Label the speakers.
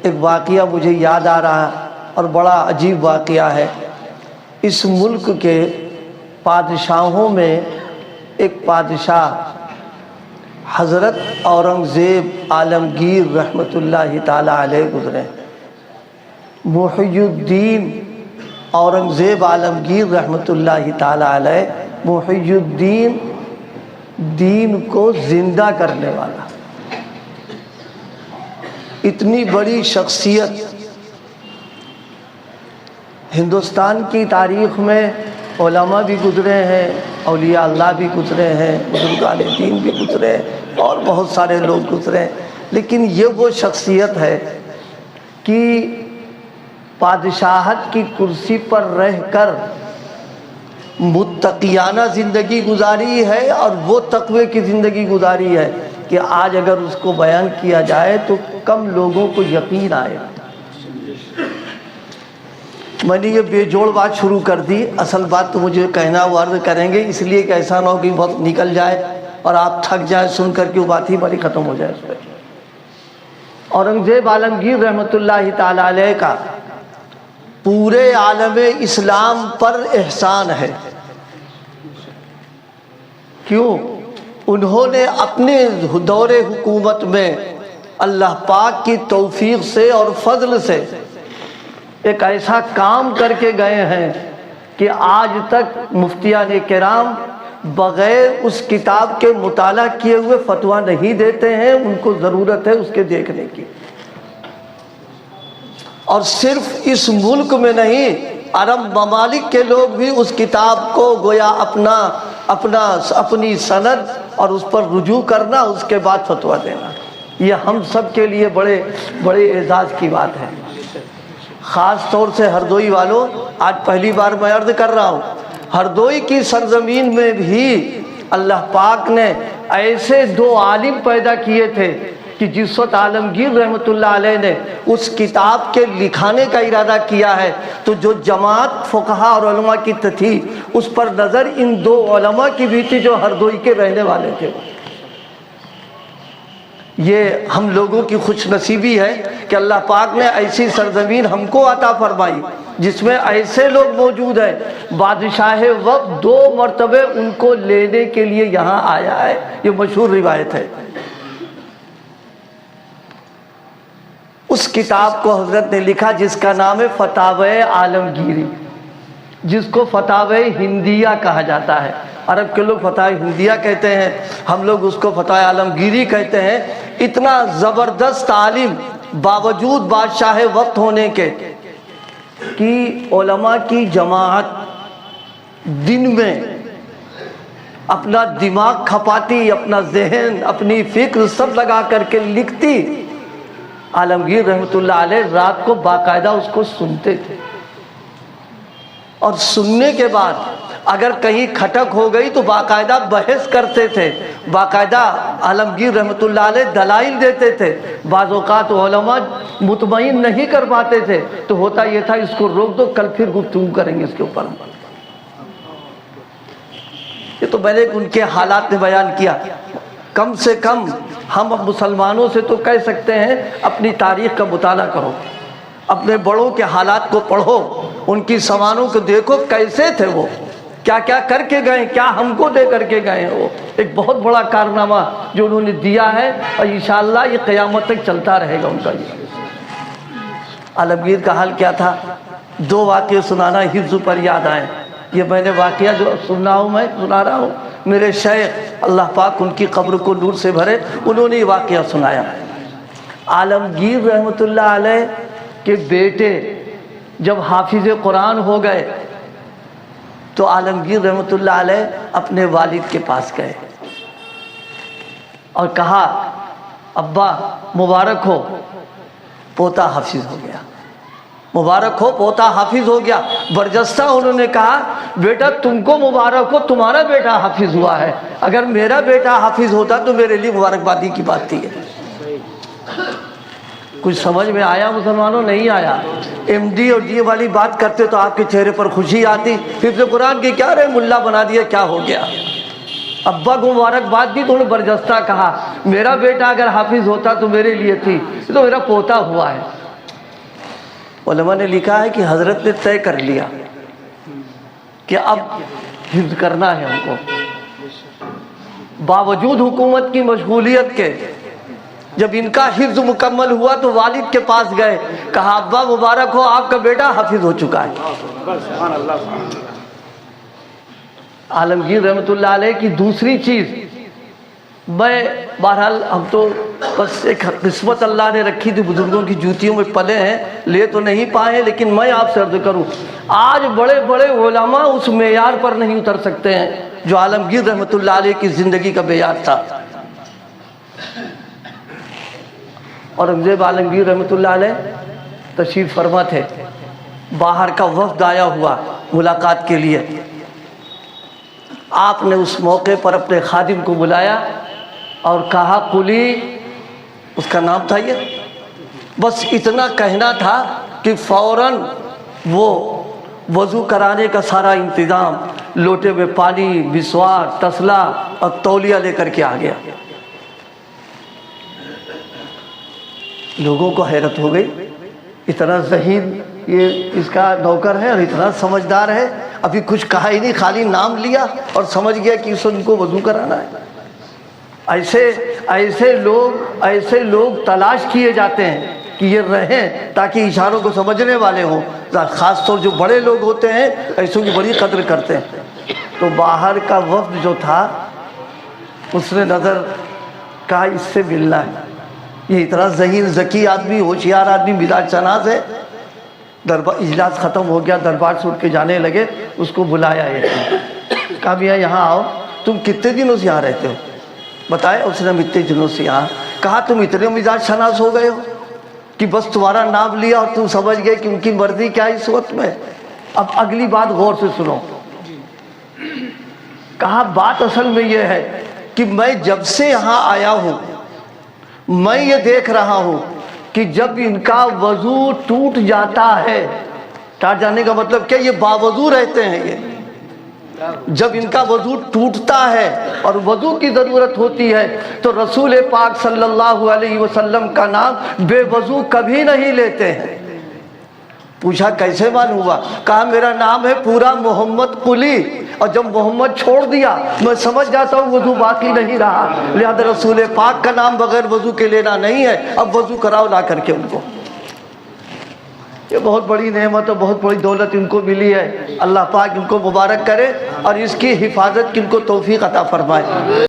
Speaker 1: ایک واقعہ مجھے یاد آ رہا ہے اور بڑا عجیب واقعہ ہے۔ اس ملک کے بادشاہوں میں ایک بادشاہ حضرت اورنگزیب عالمگیر رحمۃ اللہ تعالی علیہ گزرے۔ محی الدین اورنگزیب عالمگیر رحمۃ اللہ تعالی علیہ، محی الدین دین کو زندہ کرنے والا، اتنی بڑی شخصیت ہندوستان کی تاریخ میں علماء بھی گزرے ہیں، اولیاء اللہ بھی گزرے ہیں، بزرگان دین بھی گزرے ہیں اور بہت سارے لوگ گزرے ہیں، لیکن یہ وہ شخصیت ہے کہ بادشاہت کی کرسی پر رہ کر متقیانہ زندگی گزاری ہے اور وہ تقوی کی زندگی گزاری ہے کہ آج اگر اس کو بیان کیا جائے تو کم لوگوں کو یقین آئے۔ میں نے یہ بے جوڑ بات شروع کر دی، اصل بات تو مجھے کہنا وہ عرض کریں گے، اس لیے کہ ایسا نہ ہو کہ وقت نکل جائے اور آپ تھک جائیں سن کر کے وہ بات ہی بڑی ختم ہو جائے اس پہ۔ اورنگزیب عالمگیر رحمۃ اللہ تعالی علیہ کا پورے عالم اسلام پر احسان ہے۔ کیوں؟ انہوں نے اپنے دور حکومت میں اللہ پاک کی توفیق سے اور فضل سے ایک ایسا کام کر کے گئے ہیں کہ آج تک مفتیان کرام بغیر اس کتاب کے مطالعہ کیے ہوئے فتویٰ نہیں دیتے ہیں، ان کو ضرورت ہے اس کے دیکھنے کی۔ اور صرف اس ملک میں نہیں، عرب ممالک کے لوگ بھی اس کتاب کو گویا اپنی سند اور اس پر رجوع کرنا، اس کے بعد فتویٰ دینا، یہ ہم سب کے لیے بڑے اعزاز کی بات ہے۔ خاص طور سے ہردوئی والوں، آج پہلی بار میں عرض کر رہا ہوں، ہردوئی کی سرزمین میں بھی اللہ پاک نے ایسے دو عالم پیدا کیے تھے کہ جس وقت عالمگیر رحمۃ اللہ علیہ نے اس کتاب کے لکھانے کا ارادہ کیا ہے تو جو جماعت فقہا اور علماء کی تھی اس پر نظر ان دو علماء کی بھی تھی جو ہردوئی کے رہنے والے تھے۔ یہ ہم لوگوں کی خوش نصیبی ہے کہ اللہ پاک نے ایسی سرزمین ہم کو عطا فرمائی جس میں ایسے لوگ موجود ہیں۔ بادشاہ وقت 2 مرتبہ ان کو لینے کے لیے یہاں آیا ہے، یہ مشہور روایت ہے۔ اس کتاب کو حضرت نے لکھا جس کا نام ہے فتاوی عالمگیری، جس کو فتاوی ہندیہ کہا جاتا ہے۔ عرب کے لوگ فتاوی ہندیہ کہتے ہیں، ہم لوگ اس کو فتاوی عالمگیری کہتے ہیں۔ اتنا زبردست عالم باوجود بادشاہ وقت ہونے کے کہ علماء کی جماعت دن میں اپنا دماغ کھپاتی، اپنا ذہن، اپنی فکر سب لگا کر کے لکھتی، عالمگیر رحمۃ اللہ علیہ رات کو باقاعدہ اس کو سنتے تھے، اور سننے کے بعد اگر کہیں کھٹک ہو گئی تو باقاعدہ بحث کرتے تھے، باقاعدہ عالمگیر رحمۃ اللہ علیہ دلائل دیتے تھے۔ بعض اوقات علماء مطمئن نہیں کر پاتے تھے تو ہوتا یہ تھا اس کو روک دو، کل پھر گفتگو کریں گے اس کے اوپر۔ یہ تو میں نے ان کے حالات میں بیان کیا۔ کم سے کم ہم اب مسلمانوں سے تو کہہ سکتے ہیں اپنی تاریخ کا مطالعہ کرو، اپنے بڑوں کے حالات کو پڑھو، ان کی سامانوں کو دیکھو کیسے تھے وہ، کیا کیا کر کے گئے، کیا ہم کو دے کر کے گئے۔ وہ ایک بہت بڑا کارنامہ جو انہوں نے دیا ہے اور انشاءاللہ یہ قیامت تک چلتا رہے گا ان کا۔ یہ عالمگیر کا حال کیا تھا، 2 واقعے سنانا حفظ پر یاد آئے۔ یہ میں نے واقعہ جو سنا رہا ہوں، میرے شیخ اللہ پاک ان کی قبر کو نور سے بھرے، انہوں نے یہ واقعہ سنایا۔ عالمگیر رحمۃ اللہ علیہ کے بیٹے جب حافظ قرآن ہو گئے تو عالمگیر رحمۃ اللہ علیہ اپنے والد کے پاس گئے اور کہا ابا مبارک ہو، پوتا حافظ ہو گیا، مبارک ہو پوتا حافظ ہو گیا۔ برجستہ انہوں نے کہا بیٹا تم کو مبارک ہو، تمہارا بیٹا حافظ ہوا ہے، اگر میرا بیٹا حافظ ہوتا تو میرے لیے مبارکبادی کی بات تھی۔ کچھ سمجھ میں آیا مسلمانوں؟ نہیں آیا؟ ایم ڈی اور ڈی والی بات کرتے تو آپ کے چہرے پر خوشی آتی، حفظ قرآن کی کیا رہے ملا بنا دیا، کیا ہو گیا؟ ابا کو مبارکباد دی تو انہوں نے برجستہ کہا میرا بیٹا اگر حافظ ہوتا تو میرے لیے تھی، تو میرا پوتا ہوا ہے۔ علماء نے لکھا ہے کہ حضرت نے طے کر لیا کہ اب حفظ کرنا ہے ہم کو. باوجود حکومت کی مشغولیت کے جب ان کا حفظ مکمل ہوا تو والد کے پاس گئے, کہا ابا مبارک ہو, آپ کا بیٹا حافظ ہو چکا ہے. عالمگیر رحمۃ اللہ علیہ کی دوسری چیز, میں بہرحال ہم تو بس ایک قسمت اللہ نے رکھی تھی, بزرگوں کی جوتیوں میں پلے ہیں, لے تو نہیں پائے, لیکن میں آپ سے عرض کروں آج بڑے بڑے علماء اس معیار پر نہیں اتر سکتے ہیں جو عالمگیر رحمۃ اللہ علیہ کی زندگی کا معیار تھا. اورنگزیب عالمگیر رحمۃ اللہ علیہ تشریف فرما تھے, باہر کا وفد آیا ہوا ملاقات کے لیے. آپ نے اس موقع پر اپنے خادم کو بلایا اور کہا قلی, اس کا نام تھا یہ, بس اتنا کہنا تھا کہ فوراً وہ وضو کرانے کا سارا انتظام, لوٹے میں پانی, مسواک, تسلا اور تولیہ لے کر کے آ گیا. لوگوں کو حیرت ہو گئی, اتنا ذہین یہ اس کا نوکر ہے اور اتنا سمجھدار ہے, ابھی کچھ کہا ہی نہیں, خالی نام لیا اور سمجھ گیا کہ اس ان کو وضو کرانا ہے. ایسے لوگ تلاش کیے جاتے ہیں کہ یہ رہیں تاکہ اشاروں کو سمجھنے والے ہوں. خاص طور جو بڑے لوگ ہوتے ہیں ایسوں کی بڑی قدر کرتے ہیں. تو باہر کا وفد جو تھا اس نے نظر کہا اس سے ملنا ہے, یہ اتنا ذہین ذکی آدمی, ہوشیار آدمی, مزاج شناس ہے. دربار اجلاس ختم ہو گیا, دربار سے اٹھ کے جانے لگے, اس کو بلایا ہے, کہا میاں یہاں آؤ, تم کتنے دنوں سے یہاں رہتے ہو؟ بتائے اس نے, ہم اتنے دنوں سے یہاں. کہا تم اتنے مزاج شناس ہو گئے ہو کہ بس تمہارا نام لیا اور تم سمجھ گئے کہ ان کی مرضی کیا ہے اس وقت میں. اب اگلی بات غور سے سنو. کہا بات اصل میں یہ ہے کہ میں جب سے یہاں آیا ہوں میں یہ دیکھ رہا ہوں کہ جب ان کا وضو ٹوٹ جاتا ہے, ٹوٹ جانے کا مطلب کیا, یہ باوضو رہتے ہیں. یہ جب ان کا وضو ٹوٹتا ہے اور وضو کی ضرورت ہوتی ہے تو رسول پاک صلی اللہ علیہ وسلم کا نام بے وضو کبھی نہیں لیتے ہیں. پوچھا کیسے معلوم ہوا؟ کہا میرا نام ہے پورا محمد قلی, اور جب محمد چھوڑ دیا میں سمجھ جاتا ہوں وضو باقی نہیں رہا, لہذا رسول پاک کا نام بغیر وضو کے لینا نہیں ہے, اب وضو کراؤ لا کر کے ان کو. یہ بہت بڑی نعمت اور بہت بڑی دولت ان کو ملی ہے. اللہ پاک ان کو مبارک کرے اور اس کی حفاظت کی ان کو توفیق عطا فرمائے.